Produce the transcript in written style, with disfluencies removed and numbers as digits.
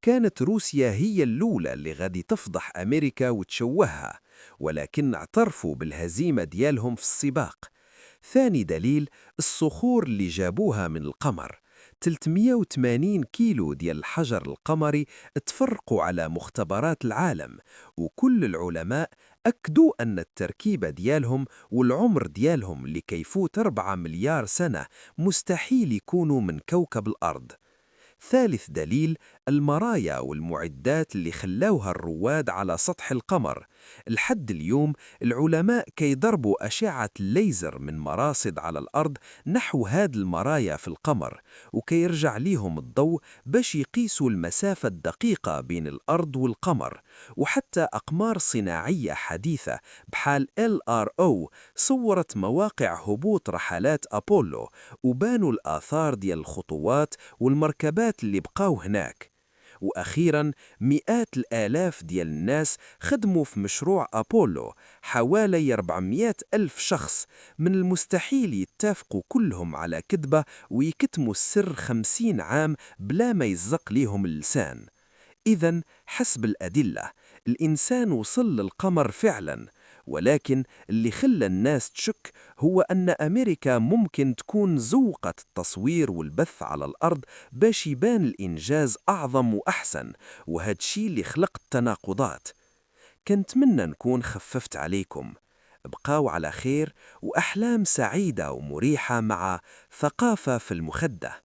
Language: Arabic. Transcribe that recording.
كانت روسيا هي الأولى اللي غادي تفضح أمريكا وتشوهها، ولكن اعترفوا بالهزيمة ديالهم في السباق. ثاني دليل، الصخور اللي جابوها من القمر. 380 كيلو ديال الحجر القمري تفرقوا على مختبرات العالم، وكل العلماء أكدوا أن التركيبة ديالهم والعمر ديالهم اللي كيفوت 4 مليار سنة مستحيل يكونوا من كوكب الأرض. ثالث دليل، المرايا والمعدات اللي خلاوها الرواد على سطح القمر. لحد اليوم العلماء كيضربوا أشعة الليزر من مراصد على الأرض نحو هاد المرايا في القمر، وكيرجع ليهم الضوء باش يقيسوا المسافة الدقيقة بين الأرض والقمر. وحتى أقمار صناعية حديثة بحال LRO صورت مواقع هبوط رحلات أبولو، وبانوا الآثار ديال الخطوات والمركبات اللي بقاو هناك. وأخيراً، مئات الآلاف ديال الناس خدموا في مشروع أبولو، حوالي 400 ألف شخص. من المستحيل يتفقوا كلهم على كذبة ويكتموا السر 50 عام بلا ما يزق ليهم اللسان. إذن حسب الأدلة، الإنسان وصل للقمر فعلا، ولكن اللي خلى الناس تشك هو أن أمريكا ممكن تكون زوقت التصوير والبث على الأرض باش يبان الإنجاز أعظم وأحسن، وهذا الشيء اللي خلق التناقضات. كنتمنى نكون خففت عليكم. بقاو على خير وأحلام سعيدة ومريحة مع ثقافة في المخدة.